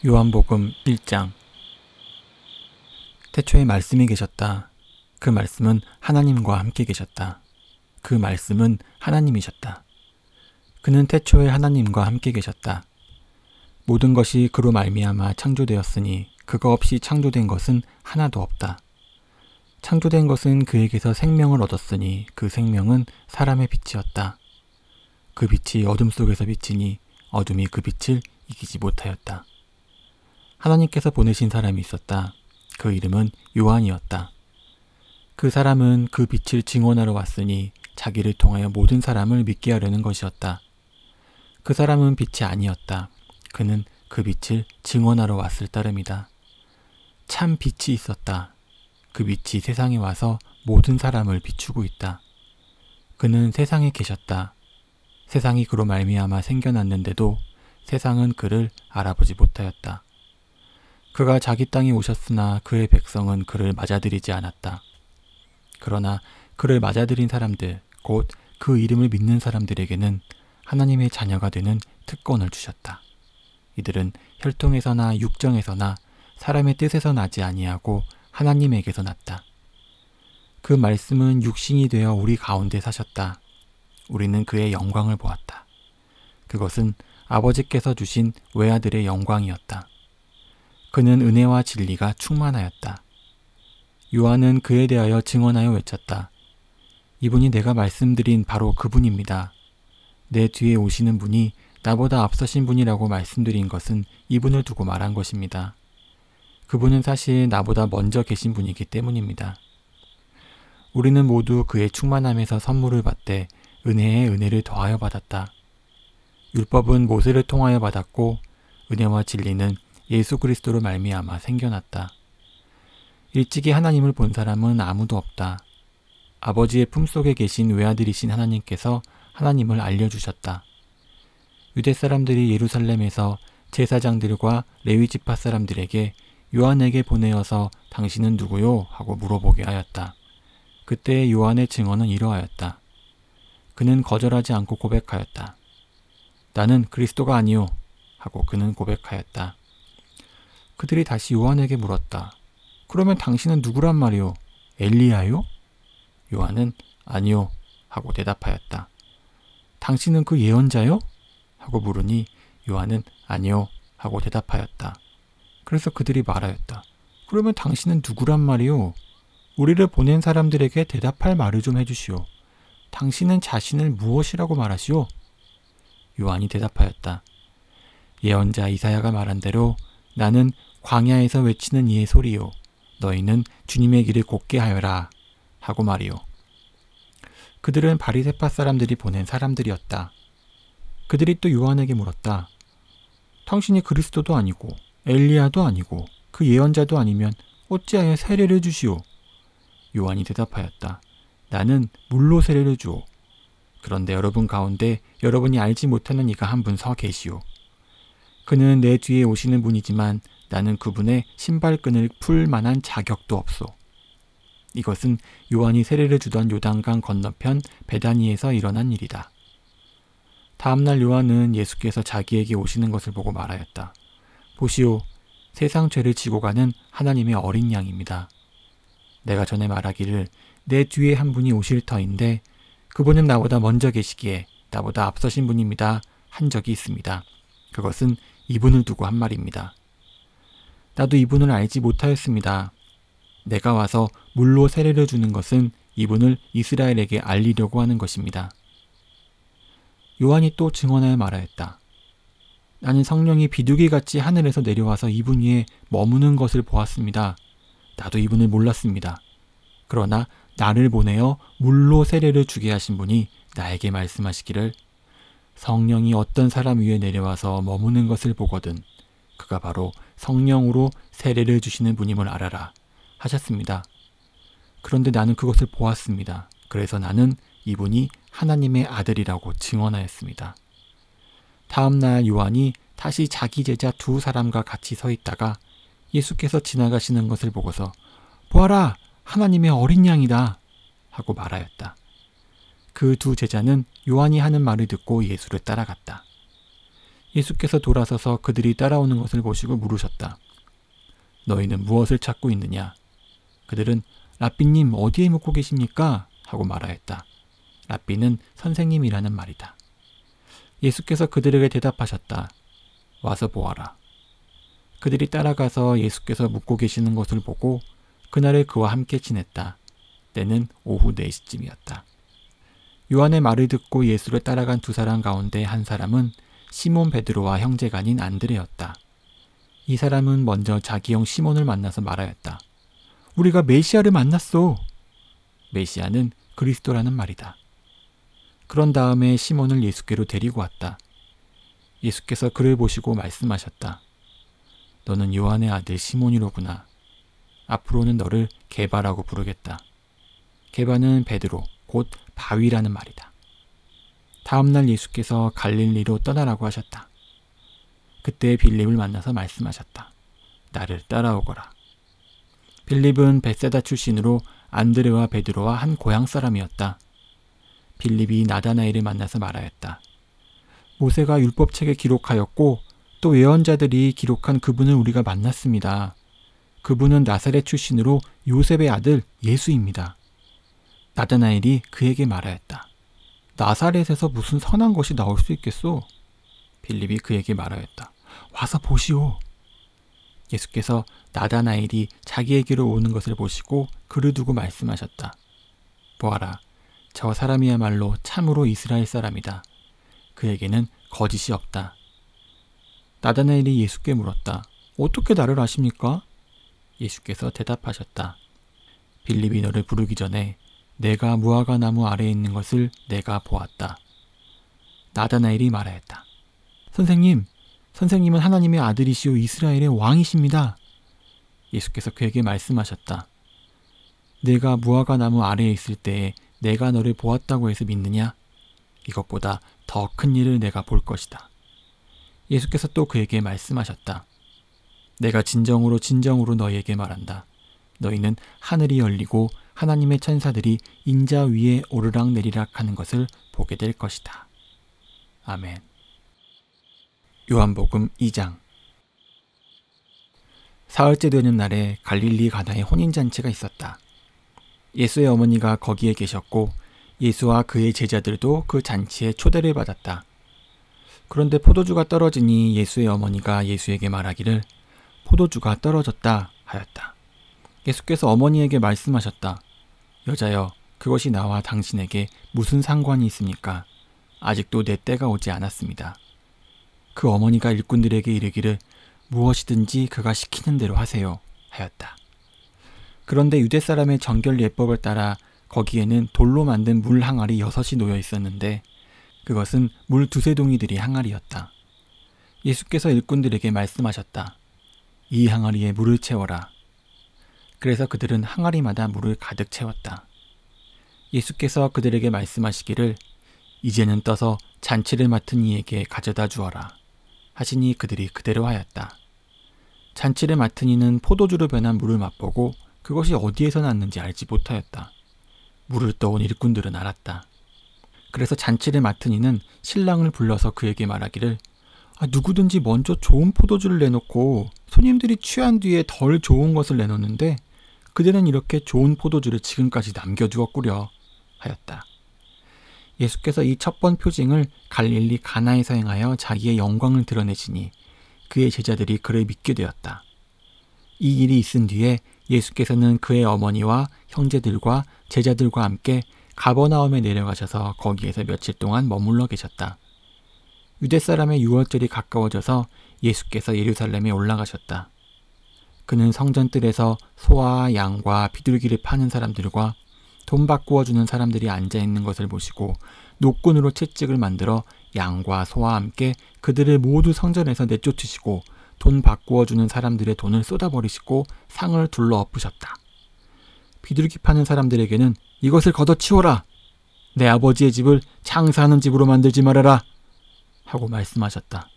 요한복음 1장. 태초에 말씀이 계셨다. 그 말씀은 하나님과 함께 계셨다. 그 말씀은 하나님이셨다. 그는 태초에 하나님과 함께 계셨다. 모든 것이 그로 말미암아 창조되었으니 그가 없이 창조된 것은 하나도 없다. 창조된 것은 그에게서 생명을 얻었으니 그 생명은 사람의 빛이었다. 그 빛이 어둠 속에서 비치니 어둠이 그 빛을 이기지 못하였다. 하나님께서 보내신 사람이 있었다. 그 이름은 요한이었다. 그 사람은 그 빛을 증언하러 왔으니 자기를 통하여 모든 사람을 믿게 하려는 것이었다. 그 사람은 빛이 아니었다. 그는 그 빛을 증언하러 왔을 따름이다. 참 빛이 있었다. 그 빛이 세상에 와서 모든 사람을 비추고 있다. 그는 세상에 계셨다. 세상이 그로 말미암아 생겨났는데도 세상은 그를 알아보지 못하였다. 그가 자기 땅에 오셨으나 그의 백성은 그를 맞아들이지 않았다. 그러나 그를 맞아들인 사람들, 곧 그 이름을 믿는 사람들에게는 하나님의 자녀가 되는 특권을 주셨다. 이들은 혈통에서나 육정에서나 사람의 뜻에서 나지 아니하고 하나님에게서 났다. 그 말씀은 육신이 되어 우리 가운데 사셨다. 우리는 그의 영광을 보았다. 그것은 아버지께서 주신 외아들의 영광이었다. 그는 은혜와 진리가 충만하였다. 요한은 그에 대하여 증언하여 외쳤다. 이분이 내가 말씀드린 바로 그분입니다. 내 뒤에 오시는 분이 나보다 앞서신 분이라고 말씀드린 것은 이분을 두고 말한 것입니다. 그분은 사실 나보다 먼저 계신 분이기 때문입니다. 우리는 모두 그의 충만함에서 선물을 받되 은혜에 은혜를 더하여 받았다. 율법은 모세를 통하여 받았고 은혜와 진리는 예수 그리스도로 말미암아 생겨났다. 일찍이 하나님을 본 사람은 아무도 없다. 아버지의 품속에 계신 외아들이신 하나님께서 하나님을 알려주셨다. 유대 사람들이 예루살렘에서 제사장들과 레위 지파 사람들에게 요한에게 보내어서 당신은 누구요? 하고 물어보게 하였다. 그때 요한의 증언은 이러하였다. 그는 거절하지 않고 고백하였다. 나는 그리스도가 아니요 하고 그는 고백하였다. 그들이 다시 요한에게 물었다. 그러면 당신은 누구란 말이요? 엘리야요? 요한은 아니요 하고 대답하였다. 당신은 그 예언자요? 하고 물으니 요한은 아니요 하고 대답하였다. 그래서 그들이 말하였다. 그러면 당신은 누구란 말이요? 우리를 보낸 사람들에게 대답할 말을 좀 해주시오. 당신은 자신을 무엇이라고 말하시오? 요한이 대답하였다. 예언자 이사야가 말한 대로 나는 광야에서 외치는 이의 소리요. 너희는 주님의 길을 곧게 하여라. 하고 말이요. 그들은 바리새파 사람들이 보낸 사람들이었다. 그들이 또 요한에게 물었다. 당신이 그리스도도 아니고 엘리야도 아니고 그 예언자도 아니면 어찌하여 세례를 주시오? 요한이 대답하였다. 나는 물로 세례를 주오. 그런데 여러분 가운데 여러분이 알지 못하는 이가 한 분 서 계시오. 그는 내 뒤에 오시는 분이지만 나는 그분의 신발끈을 풀 만한 자격도 없소. 이것은 요한이 세례를 주던 요단강 건너편 베다니에서 일어난 일이다. 다음날 요한은 예수께서 자기에게 오시는 것을 보고 말하였다. 보시오, 세상 죄를 지고 가는 하나님의 어린 양입니다. 내가 전에 말하기를 내 뒤에 한 분이 오실 터인데 그분은 나보다 먼저 계시기에 나보다 앞서신 분입니다 한 적이 있습니다. 그것은 이분을 두고 한 말입니다. 나도 이분을 알지 못하였습니다. 내가 와서 물로 세례를 주는 것은 이분을 이스라엘에게 알리려고 하는 것입니다. 요한이 또 증언하여 말하였다. 나는 성령이 비둘기같이 하늘에서 내려와서 이분 위에 머무는 것을 보았습니다. 나도 이분을 몰랐습니다. 그러나 나를 보내어 물로 세례를 주게 하신 분이 나에게 말씀하시기를 성령이 어떤 사람 위에 내려와서 머무는 것을 보거든 그가 바로 성령으로 세례를 주시는 분임을 알아라 하셨습니다. 그런데 나는 그것을 보았습니다. 그래서 나는 이분이 하나님의 아들이라고 증언하였습니다. 다음 날 요한이 다시 자기 제자 두 사람과 같이 서 있다가 예수께서 지나가시는 것을 보고서 보아라! 하나님의 어린 양이다! 하고 말하였다. 그 두 제자는 요한이 하는 말을 듣고 예수를 따라갔다. 예수께서 돌아서서 그들이 따라오는 것을 보시고 물으셨다. 너희는 무엇을 찾고 있느냐? 그들은 랍비님 어디에 묵고 계십니까? 하고 말하였다. 랍비는 선생님이라는 말이다. 예수께서 그들에게 대답하셨다. 와서 보아라. 그들이 따라가서 예수께서 묵고 계시는 것을 보고 그날에 그와 함께 지냈다. 때는 오후 4시쯤이었다. 요한의 말을 듣고 예수를 따라간 두 사람 가운데 한 사람은 시몬 베드로와 형제가 아닌 안드레였다. 이 사람은 먼저 자기 형 시몬을 만나서 말하였다. 우리가 메시아를 만났소. 메시아는 그리스도라는 말이다. 그런 다음에 시몬을 예수께로 데리고 왔다. 예수께서 그를 보시고 말씀하셨다. 너는 요한의 아들 시몬이로구나. 앞으로는 너를 게바라고 부르겠다. 게바는 베드로, 곧 바위라는 말이다. 다음날 예수께서 갈릴리로 떠나라고 하셨다. 그때 빌립을 만나서 말씀하셨다. 나를 따라오거라. 빌립은 벳세다 출신으로 안드레와 베드로와 한 고향 사람이었다. 빌립이 나다나엘을 만나서 말하였다. 모세가 율법책에 기록하였고 또 예언자들이 기록한 그분을 우리가 만났습니다. 그분은 나사렛 출신으로 요셉의 아들 예수입니다. 나다나엘이 그에게 말하였다. 나사렛에서 무슨 선한 것이 나올 수 있겠소? 빌립이 그에게 말하였다. 와서 보시오. 예수께서 나다나엘이 자기에게로 오는 것을 보시고 그를 두고 말씀하셨다. 보아라, 저 사람이야말로 참으로 이스라엘 사람이다. 그에게는 거짓이 없다. 나다나엘이 예수께 물었다. 어떻게 나를 아십니까? 예수께서 대답하셨다. 빌립이 너를 부르기 전에 내가 무화과 나무 아래에 있는 것을 내가 보았다. 나다나엘이 말하였다. 선생님은 하나님의 아들이시오 이스라엘의 왕이십니다. 예수께서 그에게 말씀하셨다. 내가 무화과 나무 아래에 있을 때에 내가 너를 보았다고 해서 믿느냐? 이것보다 더 큰 일을 내가 볼 것이다. 예수께서 또 그에게 말씀하셨다. 내가 진정으로 너희에게 말한다. 너희는 하늘이 열리고 하나님의 천사들이 인자 위에 오르락 내리락 하는 것을 보게 될 것이다. 아멘. 요한복음 2장. 사흘째 되는 날에 갈릴리 가나에 혼인잔치가 있었다. 예수의 어머니가 거기에 계셨고 예수와 그의 제자들도 그 잔치에 초대를 받았다. 그런데 포도주가 떨어지니 예수의 어머니가 예수에게 말하기를 포도주가 떨어졌다 하였다. 예수께서 어머니에게 말씀하셨다. 여자여, 그것이 나와 당신에게 무슨 상관이 있습니까? 아직도 내 때가 오지 않았습니다. 그 어머니가 일꾼들에게 이르기를 무엇이든지 그가 시키는 대로 하세요 하였다. 그런데 유대 사람의 정결 예법을 따라 거기에는 돌로 만든 물 항아리 6이 놓여 있었는데 그것은 물 2-3동이들이 항아리였다. 예수께서 일꾼들에게 말씀하셨다. 이 항아리에 물을 채워라. 그래서 그들은 항아리마다 물을 가득 채웠다. 예수께서 그들에게 말씀하시기를 이제는 떠서 잔치를 맡은 이에게 가져다 주어라 하시니 그들이 그대로 하였다. 잔치를 맡은 이는 포도주로 변한 물을 맛보고 그것이 어디에서 났는지 알지 못하였다. 물을 떠온 일꾼들은 알았다. 그래서 잔치를 맡은 이는 신랑을 불러서 그에게 말하기를 누구든지 먼저 좋은 포도주를 내놓고 손님들이 취한 뒤에 덜 좋은 것을 내놓는데 그대는 이렇게 좋은 포도주를 지금까지 남겨두었구려 하였다. 예수께서 이 첫 번 표징을 갈릴리 가나에서 행하여 자기의 영광을 드러내시니 그의 제자들이 그를 믿게 되었다. 이 일이 있은 뒤에 예수께서는 그의 어머니와 형제들과 제자들과 함께 가버나움에 내려가셔서 거기에서 며칠 동안 머물러 계셨다. 유대 사람의 유월절이 가까워져서 예수께서 예루살렘에 올라가셨다. 그는 성전뜰에서 소와 양과 비둘기를 파는 사람들과 돈 바꾸어 주는 사람들이 앉아있는 것을 보시고 노끈으로 채찍을 만들어 양과 소와 함께 그들을 모두 성전에서 내쫓으시고 돈 바꾸어 주는 사람들의 돈을 쏟아버리시고 상을 둘러 엎으셨다. 비둘기 파는 사람들에게는 이것을 걷어치워라! 내 아버지의 집을 장사하는 집으로 만들지 말아라! 하고 말씀하셨다.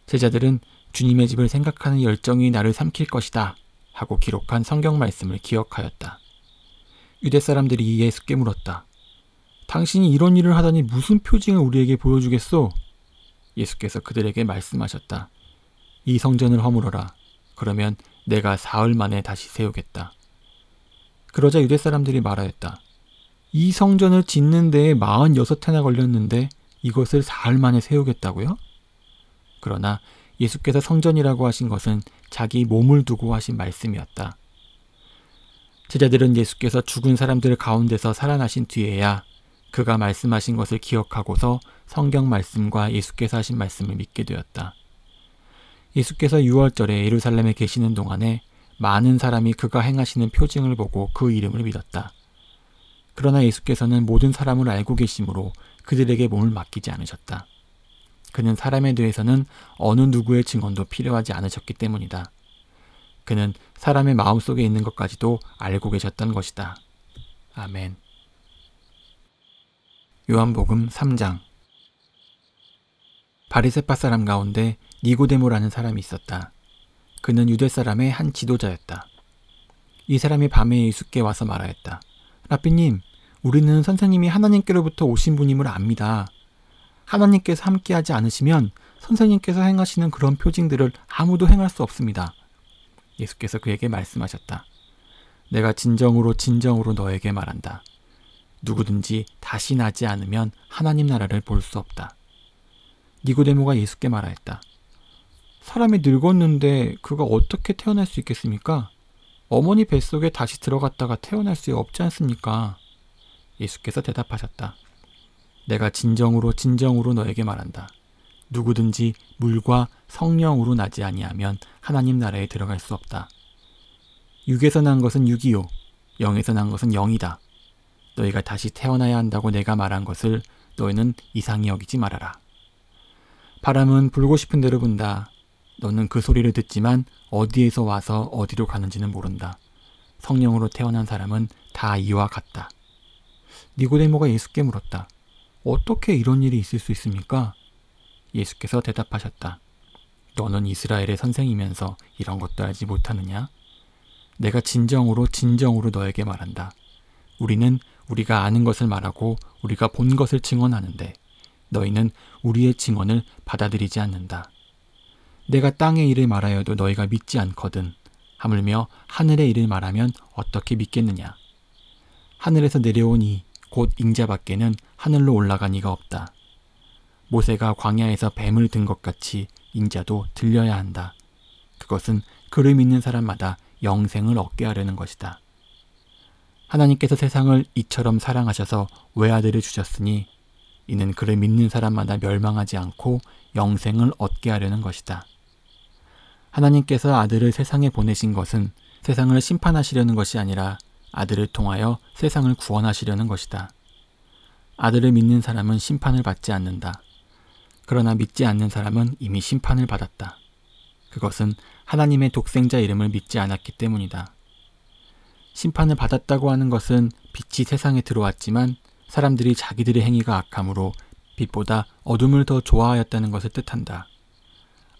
제자들은 주님의 집을 생각하는 열정이 나를 삼킬 것이다 하고 기록한 성경 말씀을 기억하였다. 유대 사람들이 예수께 물었다. 당신이 이런 일을 하다니 무슨 표징을 우리에게 보여주겠소? 예수께서 그들에게 말씀하셨다. 이 성전을 허물어라. 그러면 내가 사흘 만에 다시 세우겠다. 그러자 유대 사람들이 말하였다. 이 성전을 짓는 데에 46해나 걸렸는데 이것을 사흘 만에 세우겠다고요? 그러나 예수께서 성전이라고 하신 것은 자기 몸을 두고 하신 말씀이었다. 제자들은 예수께서 죽은 사람들 가운데서 살아나신 뒤에야 그가 말씀하신 것을 기억하고서 성경 말씀과 예수께서 하신 말씀을 믿게 되었다. 예수께서 6월절에 예루살렘에 계시는 동안에 많은 사람이 그가 행하시는 표징을 보고 그 이름을 믿었다. 그러나 예수께서는 모든 사람을 알고 계시므로 그들에게 몸을 맡기지 않으셨다. 그는 사람에 대해서는 어느 누구의 증언도 필요하지 않으셨기 때문이다. 그는 사람의 마음속에 있는 것까지도 알고 계셨던 것이다. 아멘. 요한복음 3장. 바리새파 사람 가운데 니고데모라는 사람이 있었다. 그는 유대 사람의 한 지도자였다. 이 사람이 밤에 예수께 와서 말하였다. 라삐님, 우리는 선생님이 하나님께로부터 오신 분임을 압니다. 하나님께서 함께하지 않으시면 선생님께서 행하시는 그런 표징들을 아무도 행할 수 없습니다. 예수께서 그에게 말씀하셨다. 내가 진정으로 너에게 말한다. 누구든지 다시 나지 않으면 하나님 나라를 볼 수 없다. 니고데모가 예수께 말하였다. 사람이 늙었는데 그가 어떻게 태어날 수 있겠습니까? 어머니 뱃속에 다시 들어갔다가 태어날 수 없지 않습니까? 예수께서 대답하셨다. 내가 진정으로 너에게 말한다. 누구든지 물과 성령으로 나지 아니하면 하나님 나라에 들어갈 수 없다. 육에서 난 것은 육이요, 영에서 난 것은 영이다. 너희가 다시 태어나야 한다고 내가 말한 것을 너희는 이상히 여기지 말아라. 바람은 불고 싶은 대로 분다. 너는 그 소리를 듣지만 어디에서 와서 어디로 가는지는 모른다. 성령으로 태어난 사람은 다 이와 같다. 니고데모가 예수께 물었다. 어떻게 이런 일이 있을 수 있습니까? 예수께서 대답하셨다. 너는 이스라엘의 선생이면서 이런 것도 알지 못하느냐? 내가 진정으로 너에게 말한다. 우리는 우리가 아는 것을 말하고 우리가 본 것을 증언하는데 너희는 우리의 증언을 받아들이지 않는다. 내가 땅의 일을 말하여도 너희가 믿지 않거든. 하물며 하늘의 일을 말하면 어떻게 믿겠느냐? 하늘에서 내려온 이 곧 인자밖에는 하늘로 올라간 이가 없다. 모세가 광야에서 뱀을 든 것 같이 인자도 들려야 한다. 그것은 그를 믿는 사람마다 영생을 얻게 하려는 것이다. 하나님께서 세상을 이처럼 사랑하셔서 외아들을 주셨으니 이는 그를 믿는 사람마다 멸망하지 않고 영생을 얻게 하려는 것이다. 하나님께서 아들을 세상에 보내신 것은 세상을 심판하시려는 것이 아니라 아들을 통하여 세상을 구원하시려는 것이다. 아들을 믿는 사람은 심판을 받지 않는다. 그러나 믿지 않는 사람은 이미 심판을 받았다. 그것은 하나님의 독생자 이름을 믿지 않았기 때문이다. 심판을 받았다고 하는 것은 빛이 세상에 들어왔지만 사람들이 자기들의 행위가 악함으로 빛보다 어둠을 더 좋아하였다는 것을 뜻한다.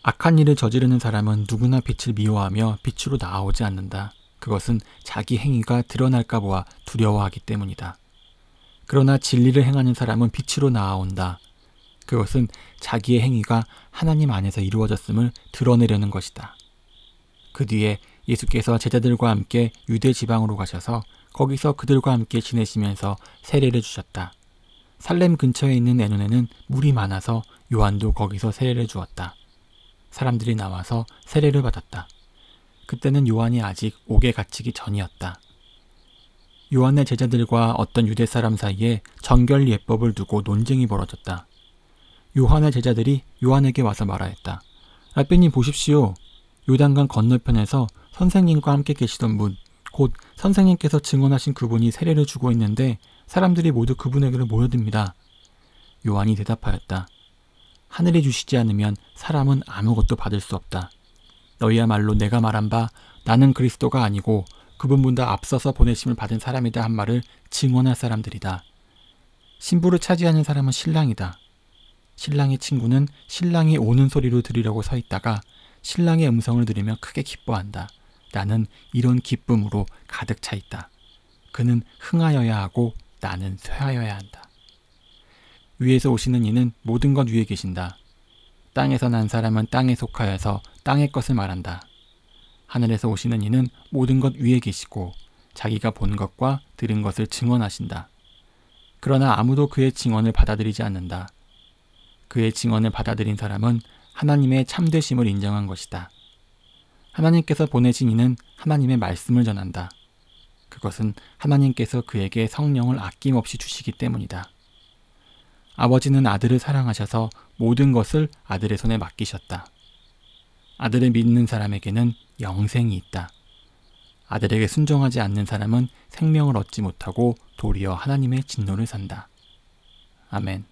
악한 일을 저지르는 사람은 누구나 빛을 미워하며 빛으로 나아오지 않는다. 그것은 자기 행위가 드러날까 보아 두려워하기 때문이다. 그러나 진리를 행하는 사람은 빛으로 나아온다. 그것은 자기의 행위가 하나님 안에서 이루어졌음을 드러내려는 것이다. 그 뒤에 예수께서 제자들과 함께 유대 지방으로 가셔서 거기서 그들과 함께 지내시면서 세례를 주셨다. 살렘 근처에 있는 애논에는 물이 많아서 요한도 거기서 세례를 주었다. 사람들이 나와서 세례를 받았다. 그때는 요한이 아직 옥에 갇히기 전이었다. 요한의 제자들과 어떤 유대 사람 사이에 정결 예법을 두고 논쟁이 벌어졌다. 요한의 제자들이 요한에게 와서 말하였다. 라삐님 보십시오. 요단강 건너편에서 선생님과 함께 계시던 분, 곧 선생님께서 증언하신 그분이 세례를 주고 있는데 사람들이 모두 그분에게로 모여듭니다. 요한이 대답하였다. 하늘이 주시지 않으면 사람은 아무것도 받을 수 없다. 너희야말로 내가 말한 바 나는 그리스도가 아니고 그분보다 앞서서 보내심을 받은 사람이다 한 말을 증언할 사람들이다. 신부를 차지하는 사람은 신랑이다. 신랑의 친구는 신랑이 오는 소리로 들으려고 서 있다가 신랑의 음성을 들으며 크게 기뻐한다. 나는 이런 기쁨으로 가득 차 있다. 그는 흥하여야 하고 나는 쇠하여야 한다. 위에서 오시는 이는 모든 것 위에 계신다. 땅에서 난 사람은 땅에 속하여서 땅의 것을 말한다. 하늘에서 오시는 이는 모든 것 위에 계시고 자기가 본 것과 들은 것을 증언하신다. 그러나 아무도 그의 증언을 받아들이지 않는다. 그의 증언을 받아들인 사람은 하나님의 참되심을 인정한 것이다. 하나님께서 보내신 이는 하나님의 말씀을 전한다. 그것은 하나님께서 그에게 성령을 아낌없이 주시기 때문이다. 아버지는 아들을 사랑하셔서 모든 것을 아들의 손에 맡기셨다. 아들을 믿는 사람에게는 영생이 있다. 아들에게 순종하지 않는 사람은 생명을 얻지 못하고 도리어 하나님의 진노를 산다. 아멘.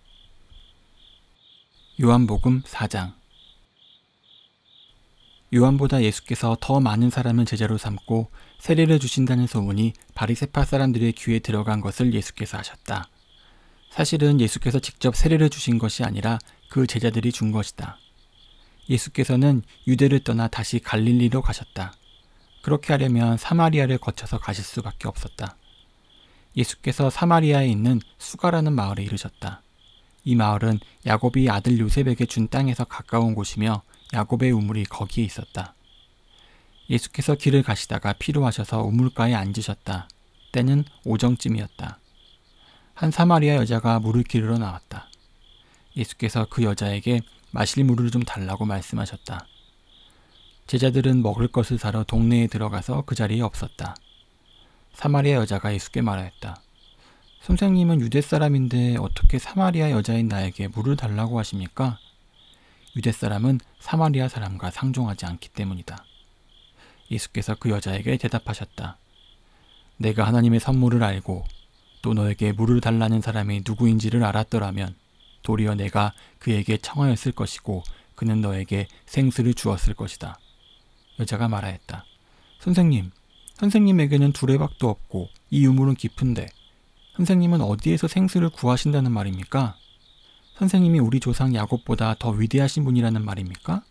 요한복음 4장. 요한보다 예수께서 더 많은 사람을 제자로 삼고 세례를 주신다는 소문이 바리새파 사람들의 귀에 들어간 것을 예수께서 아셨다. 사실은 예수께서 직접 세례를 주신 것이 아니라 그 제자들이 준 것이다. 예수께서는 유대를 떠나 다시 갈릴리로 가셨다. 그렇게 하려면 사마리아를 거쳐서 가실 수밖에 없었다. 예수께서 사마리아에 있는 수가라는 마을에 이르셨다. 이 마을은 야곱이 아들 요셉에게 준 땅에서 가까운 곳이며 야곱의 우물이 거기에 있었다. 예수께서 길을 가시다가 피로하셔서 우물가에 앉으셨다. 때는 오정쯤이었다. 한 사마리아 여자가 물을 기르러 나왔다. 예수께서 그 여자에게 마실 물을 좀 달라고 말씀하셨다. 제자들은 먹을 것을 사러 동네에 들어가서 그 자리에 없었다. 사마리아 여자가 예수께 말하였다. 선생님은 유대 사람인데 어떻게 사마리아 여자인 나에게 물을 달라고 하십니까? 유대 사람은 사마리아 사람과 상종하지 않기 때문이다. 예수께서 그 여자에게 대답하셨다. 내가 하나님의 선물을 알고 또 너에게 물을 달라는 사람이 누구인지를 알았더라면 도리어 내가 그에게 청하였을 것이고 그는 너에게 생수를 주었을 것이다. 여자가 말하였다. 선생님에게는 두레박도 없고 이 우물은 깊은데 선생님은 어디에서 생수를 구하신다는 말입니까? 선생님이 우리 조상 야곱보다 더 위대하신 분이라는 말입니까?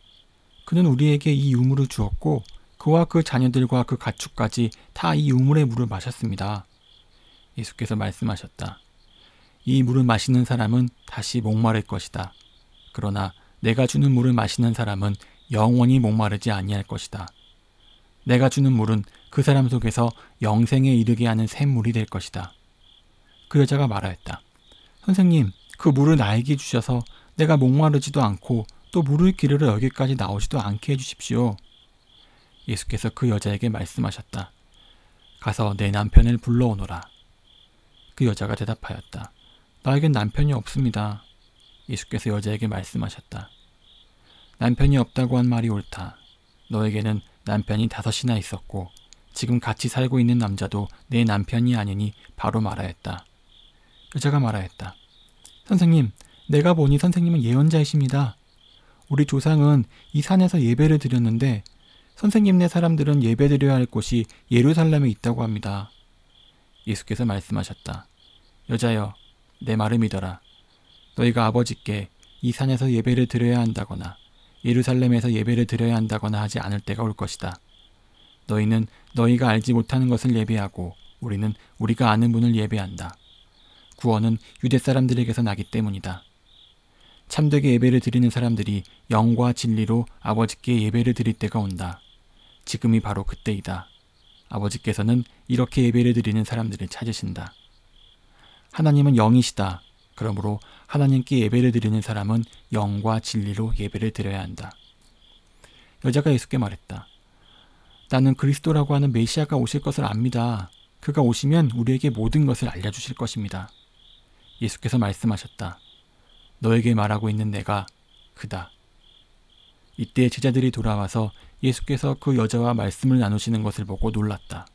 그는 우리에게 이 우물을 주었고 그와 그 자녀들과 그 가축까지 다 이 우물의 물을 마셨습니다. 예수께서 말씀하셨다. 이 물을 마시는 사람은 다시 목마를 것이다. 그러나 내가 주는 물을 마시는 사람은 영원히 목마르지 아니할 것이다. 내가 주는 물은 그 사람 속에서 영생에 이르게 하는 샘물이 될 것이다. 그 여자가 말하였다. 선생님, 그 물을 나에게 주셔서 내가 목마르지도 않고 또 물을 기르러 여기까지 나오지도 않게 해주십시오. 예수께서 그 여자에게 말씀하셨다. 가서 내 남편을 불러오너라. 그 여자가 대답하였다. 나에겐 남편이 없습니다. 예수께서 여자에게 말씀하셨다. 남편이 없다고 한 말이 옳다. 너에게는 남편이 5이나 있었고 지금 같이 살고 있는 남자도 내 남편이 아니니 바로 말하였다. 여자가 말하였다. 선생님, 내가 보니 선생님은 예언자이십니다. 우리 조상은 이 산에서 예배를 드렸는데 선생님네 사람들은 예배드려야 할 곳이 예루살렘에 있다고 합니다. 예수께서 말씀하셨다. 여자여, 내 말을 믿어라. 너희가 아버지께 이 산에서 예배를 드려야 한다거나 예루살렘에서 예배를 드려야 한다거나 하지 않을 때가 올 것이다. 너희는 너희가 알지 못하는 것을 예배하고 우리는 우리가 아는 분을 예배한다. 구원은 유대 사람들에게서 나기 때문이다. 참되게 예배를 드리는 사람들이 영과 진리로 아버지께 예배를 드릴 때가 온다. 지금이 바로 그때이다. 아버지께서는 이렇게 예배를 드리는 사람들을 찾으신다. 하나님은 영이시다. 그러므로 하나님께 예배를 드리는 사람은 영과 진리로 예배를 드려야 한다. 여자가 예수께 말했다. 나는 그리스도라고 하는 메시아가 오실 것을 압니다. 그가 오시면 우리에게 모든 것을 알려주실 것입니다. 예수께서 말씀하셨다. 너에게 말하고 있는 내가 그다. 이때 제자들이 돌아와서 예수께서 그 여자와 말씀을 나누시는 것을 보고 놀랐다.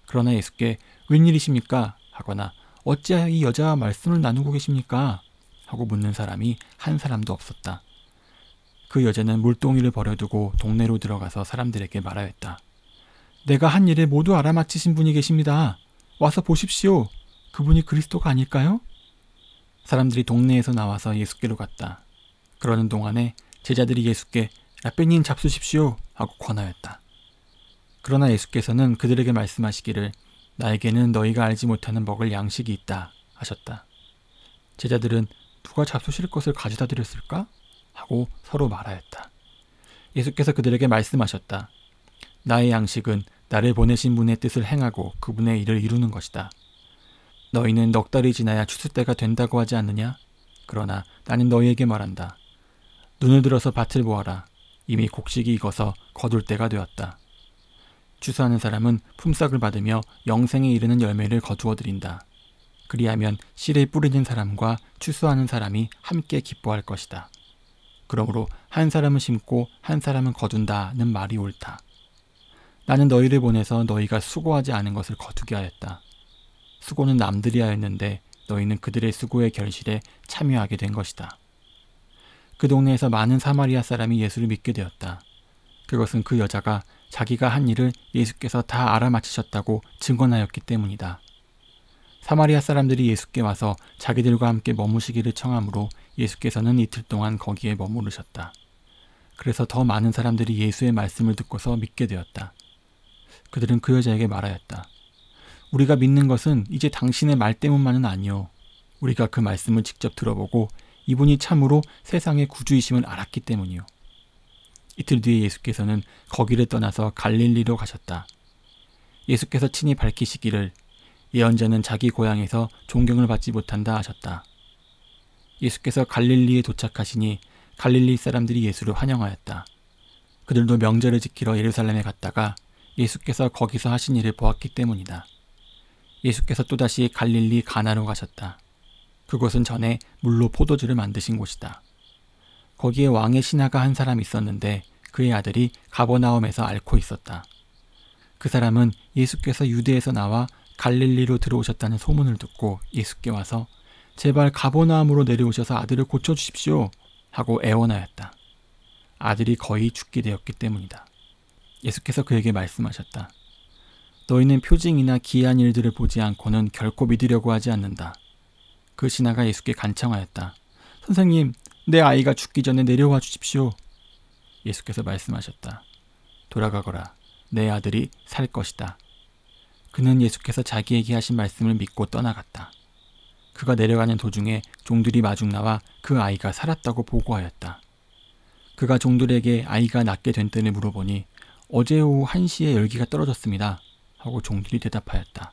그러나 예수께 웬일이십니까? 하거나 어찌하여 이 여자와 말씀을 나누고 계십니까? 하고 묻는 사람이 한 사람도 없었다. 그 여자는 물동이를 버려두고 동네로 들어가서 사람들에게 말하였다. 내가 한 일을 모두 알아맞히신 분이 계십니다. 와서 보십시오. 그분이 그리스도가 아닐까요? 사람들이 동네에서 나와서 예수께로 갔다. 그러는 동안에 제자들이 예수께 라삐님 잡수십시오 하고 권하였다. 그러나 예수께서는 그들에게 말씀하시기를 나에게는 너희가 알지 못하는 먹을 양식이 있다 하셨다. 제자들은 누가 잡수실 것을 가져다 드렸을까? 하고 서로 말하였다. 예수께서 그들에게 말씀하셨다. 나의 양식은 나를 보내신 분의 뜻을 행하고 그분의 일을 이루는 것이다. 너희는 넉 달이 지나야 추수 때가 된다고 하지 않느냐? 그러나 나는 너희에게 말한다. 눈을 들어서 밭을 보아라. 이미 곡식이 익어서 거둘 때가 되었다. 추수하는 사람은 품삯을 받으며 영생에 이르는 열매를 거두어 드린다. 그리하면 씨를 뿌리는 사람과 추수하는 사람이 함께 기뻐할 것이다. 그러므로 한 사람은 심고 한 사람은 거둔다는 말이 옳다. 나는 너희를 보내서 너희가 수고하지 않은 것을 거두게 하였다. 수고는 남들이 하였는데 너희는 그들의 수고의 결실에 참여하게 된 것이다. 그 동네에서 많은 사마리아 사람이 예수를 믿게 되었다. 그것은 그 여자가 자기가 한 일을 예수께서 다 알아맞히셨다고 증언하였기 때문이다. 사마리아 사람들이 예수께 와서 자기들과 함께 머무시기를 청하므로 예수께서는 이틀 동안 거기에 머무르셨다. 그래서 더 많은 사람들이 예수의 말씀을 듣고서 믿게 되었다. 그들은 그 여자에게 말하였다. 우리가 믿는 것은 이제 당신의 말 때문만은 아니요. 우리가 그 말씀을 직접 들어보고 이분이 참으로 세상의 구주이심을 알았기 때문이요. 이틀 뒤에 예수께서는 거기를 떠나서 갈릴리로 가셨다. 예수께서 친히 밝히시기를 예언자는 자기 고향에서 존경을 받지 못한다 하셨다. 예수께서 갈릴리에 도착하시니 갈릴리 사람들이 예수를 환영하였다. 그들도 명절을 지키러 예루살렘에 갔다가 예수께서 거기서 하신 일을 보았기 때문이다. 예수께서 또다시 갈릴리 가나로 가셨다. 그곳은 전에 물로 포도주를 만드신 곳이다. 거기에 왕의 신하가 한 사람 있었는데 그의 아들이 가버나움에서 앓고 있었다. 그 사람은 예수께서 유대에서 나와 갈릴리로 들어오셨다는 소문을 듣고 예수께 와서 제발 가버나움으로 내려오셔서 아들을 고쳐주십시오 하고 애원하였다. 아들이 거의 죽게 되었기 때문이다. 예수께서 그에게 말씀하셨다. 너희는 표징이나 기이한 일들을 보지 않고는 결코 믿으려고 하지 않는다. 그 신하가 예수께 간청하였다. 선생님, 내 아이가 죽기 전에 내려와 주십시오. 예수께서 말씀하셨다. 돌아가거라. 내 아들이 살 것이다. 그는 예수께서 자기에게 하신 말씀을 믿고 떠나갔다. 그가 내려가는 도중에 종들이 마중 나와 그 아이가 살았다고 보고하였다. 그가 종들에게 아이가 낫게 된 때를 물어보니 어제 오후 1시에 열기가 떨어졌습니다. 하고 종들이 대답하였다.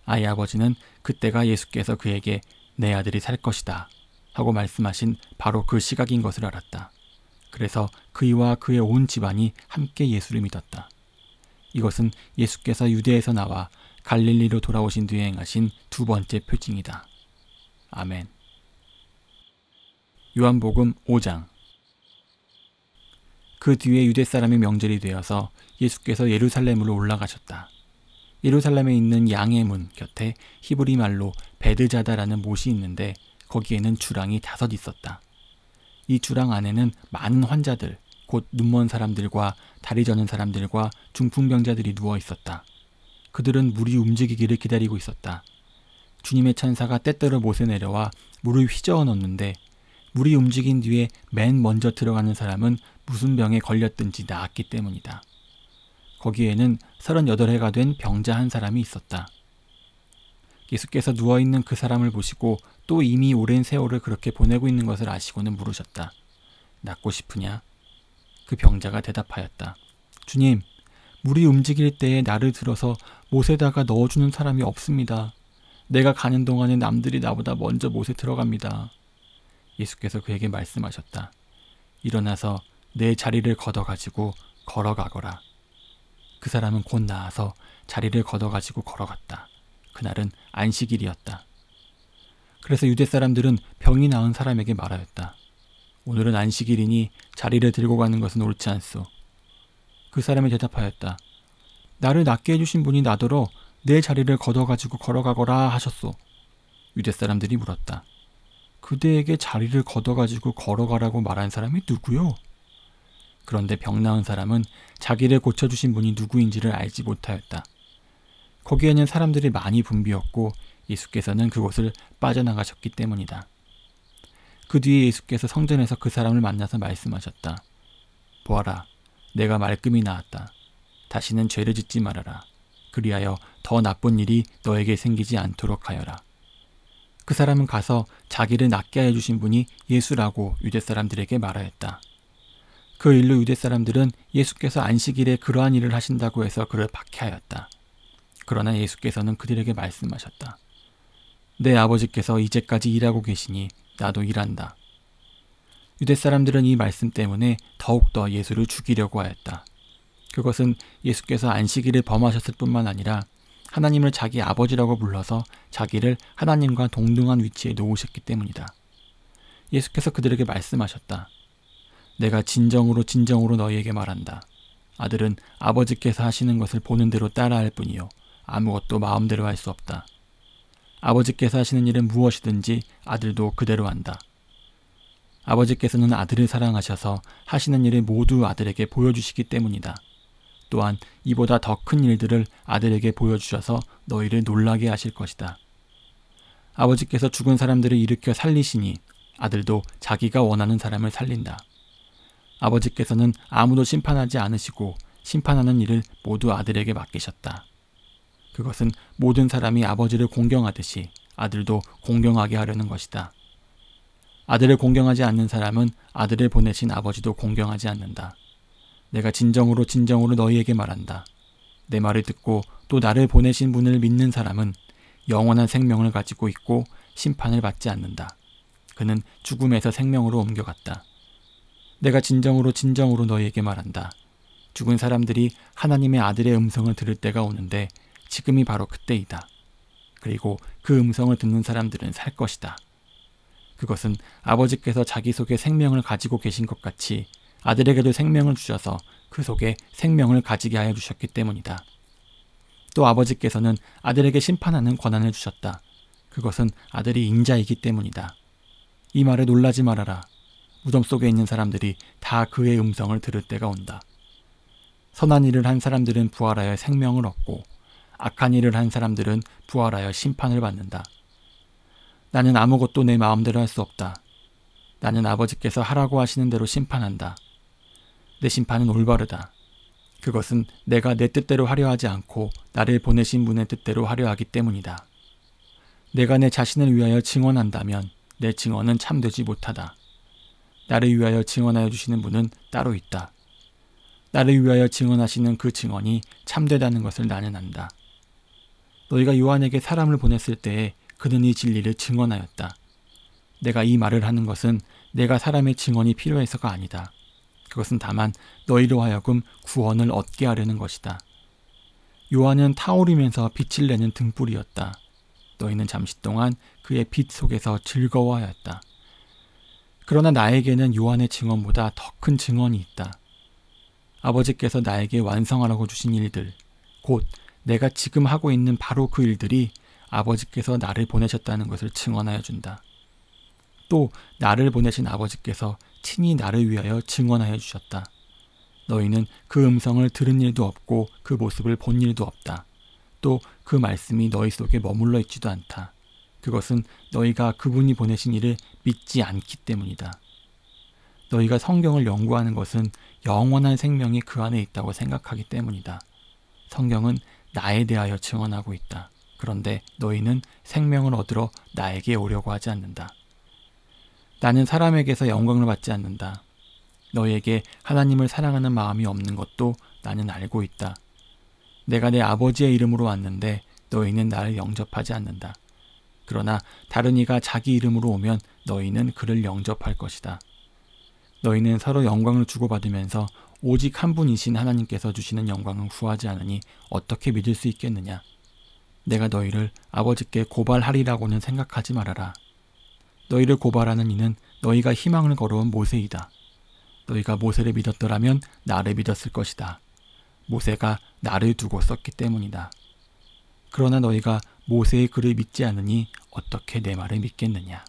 아이 아버지는 그때가 예수께서 그에게 내 아들이 살 것이다 하고 말씀하신 바로 그 시각인 것을 알았다. 그래서 그이와 그의 온 집안이 함께 예수를 믿었다. 이것은 예수께서 유대에서 나와 갈릴리로 돌아오신 뒤에 행하신 두 번째 표징이다. 아멘. 요한복음 5장. 그 뒤에 유대 사람의 명절이 되어서 예수께서 예루살렘으로 올라가셨다. 예루살렘에 있는 양의 문 곁에 히브리 말로 베드자다라는 못이 있는데 거기에는 주랑이 5 있었다. 이 주랑 안에는 많은 환자들, 곧 눈먼 사람들과 다리 저는 사람들과 중풍병자들이 누워 있었다. 그들은 물이 움직이기를 기다리고 있었다. 주님의 천사가 때때로 못에 내려와 물을 휘저어 넣는데 물이 움직인 뒤에 맨 먼저 들어가는 사람은 무슨 병에 걸렸든지 나았기 때문이다. 거기에는 38해가 된 병자 한 사람이 있었다. 예수께서 누워있는 그 사람을 보시고 또 이미 오랜 세월을 그렇게 보내고 있는 것을 아시고는 물으셨다. 낫고 싶으냐? 그 병자가 대답하였다. 주님, 물이 움직일 때에 나를 들어서 못에다가 넣어주는 사람이 없습니다. 내가 가는 동안에 남들이 나보다 먼저 못에 들어갑니다. 예수께서 그에게 말씀하셨다. 일어나서 내 자리를 걷어가지고 걸어가거라. 그 사람은 곧 나아서 자리를 걷어가지고 걸어갔다. 그날은 안식일이었다. 그래서 유대 사람들은 병이 나은 사람에게 말하였다. 오늘은 안식일이니 자리를 들고 가는 것은 옳지 않소. 그 사람이 대답하였다. 나를 낫게 해주신 분이 나더러 내 자리를 걷어가지고 걸어가거라 하셨소. 유대 사람들이 물었다. 그대에게 자리를 걷어가지고 걸어가라고 말한 사람이 누구요? 그런데 병 나은 사람은 자기를 고쳐주신 분이 누구인지를 알지 못하였다. 거기에는 사람들이 많이 붐비었고 예수께서는 그곳을 빠져나가셨기 때문이다. 그 뒤에 예수께서 성전에서 그 사람을 만나서 말씀하셨다. 보아라, 내가 말끔히 나았다. 다시는 죄를 짓지 말아라. 그리하여 더 나쁜 일이 너에게 생기지 않도록 하여라. 그 사람은 가서 자기를 낫게 하여 주신 분이 예수라고 유대 사람들에게 말하였다. 그 일로 유대 사람들은 예수께서 안식일에 그러한 일을 하신다고 해서 그를 박해하였다. 그러나 예수께서는 그들에게 말씀하셨다. 내 아버지께서 이제까지 일하고 계시니 나도 일한다. 유대 사람들은 이 말씀 때문에 더욱더 예수를 죽이려고 하였다. 그것은 예수께서 안식일을 범하셨을 뿐만 아니라 하나님을 자기 아버지라고 불러서 자기를 하나님과 동등한 위치에 놓으셨기 때문이다. 예수께서 그들에게 말씀하셨다. 내가 진정으로 너희에게 말한다. 아들은 아버지께서 하시는 것을 보는 대로 따라할 뿐이요 아무것도 마음대로 할 수 없다. 아버지께서 하시는 일은 무엇이든지 아들도 그대로 한다. 아버지께서는 아들을 사랑하셔서 하시는 일을 모두 아들에게 보여주시기 때문이다. 또한 이보다 더 큰 일들을 아들에게 보여주셔서 너희를 놀라게 하실 것이다. 아버지께서 죽은 사람들을 일으켜 살리시니 아들도 자기가 원하는 사람을 살린다. 아버지께서는 아무도 심판하지 않으시고 심판하는 일을 모두 아들에게 맡기셨다. 그것은 모든 사람이 아버지를 공경하듯이 아들도 공경하게 하려는 것이다. 아들을 공경하지 않는 사람은 아들을 보내신 아버지도 공경하지 않는다. 내가 진정으로 너희에게 말한다. 내 말을 듣고 또 나를 보내신 분을 믿는 사람은 영원한 생명을 가지고 있고 심판을 받지 않는다. 그는 죽음에서 생명으로 옮겨갔다. 내가 진정으로 너희에게 말한다. 죽은 사람들이 하나님의 아들의 음성을 들을 때가 오는데 지금이 바로 그때이다. 그리고 그 음성을 듣는 사람들은 살 것이다. 그것은 아버지께서 자기 속에 생명을 가지고 계신 것 같이 아들에게도 생명을 주셔서 그 속에 생명을 가지게 하여 주셨기 때문이다. 또 아버지께서는 아들에게 심판하는 권한을 주셨다. 그것은 아들이 인자이기 때문이다. 이 말에 놀라지 말아라. 무덤 속에 있는 사람들이 다 그의 음성을 들을 때가 온다. 선한 일을 한 사람들은 부활하여 생명을 얻고 악한 일을 한 사람들은 부활하여 심판을 받는다. 나는 아무것도 내 마음대로 할 수 없다. 나는 아버지께서 하라고 하시는 대로 심판한다. 내 심판은 올바르다. 그것은 내가 내 뜻대로 하려 하지 않고 나를 보내신 분의 뜻대로 하려 하기 때문이다. 내가 내 자신을 위하여 증언한다면 내 증언은 참되지 못하다. 나를 위하여 증언하여 주시는 분은 따로 있다. 나를 위하여 증언하시는 그 증언이 참되다는 것을 나는 안다. 너희가 요한에게 사람을 보냈을 때에 그는 이 진리를 증언하였다. 내가 이 말을 하는 것은 내가 사람의 증언이 필요해서가 아니다. 그것은 다만 너희로 하여금 구원을 얻게 하려는 것이다. 요한은 타오르면서 빛을 내는 등불이었다. 너희는 잠시 동안 그의 빛 속에서 즐거워하였다. 그러나 나에게는 요한의 증언보다 더 큰 증언이 있다. 아버지께서 나에게 완성하라고 주신 일들, 곧 내가 지금 하고 있는 바로 그 일들이 아버지께서 나를 보내셨다는 것을 증언하여 준다. 또 나를 보내신 아버지께서 친히 나를 위하여 증언하여 주셨다. 너희는 그 음성을 들은 일도 없고 그 모습을 본 일도 없다. 또 그 말씀이 너희 속에 머물러 있지도 않다. 그것은 너희가 그분이 보내신 일을 믿지 않기 때문이다. 너희가 성경을 연구하는 것은 영원한 생명이 그 안에 있다고 생각하기 때문이다. 성경은 나에 대하여 증언하고 있다. 그런데 너희는 생명을 얻으러 나에게 오려고 하지 않는다. 나는 사람에게서 영광을 받지 않는다. 너희에게 하나님을 사랑하는 마음이 없는 것도 나는 알고 있다. 내가 내 아버지의 이름으로 왔는데 너희는 나를 영접하지 않는다. 그러나 다른 이가 자기 이름으로 오면 너희는 그를 영접할 것이다. 너희는 서로 영광을 주고받으면서 오직 한 분이신 하나님께서 주시는 영광은 구하지 않으니 어떻게 믿을 수 있겠느냐. 내가 너희를 아버지께 고발하리라고는 생각하지 말아라. 너희를 고발하는 이는 너희가 희망을 걸어온 모세이다. 너희가 모세를 믿었더라면 나를 믿었을 것이다. 모세가 나를 두고 썼기 때문이다. 그러나 너희가 모세의 글을 믿지 않으니 어떻게 내 말을 믿겠느냐.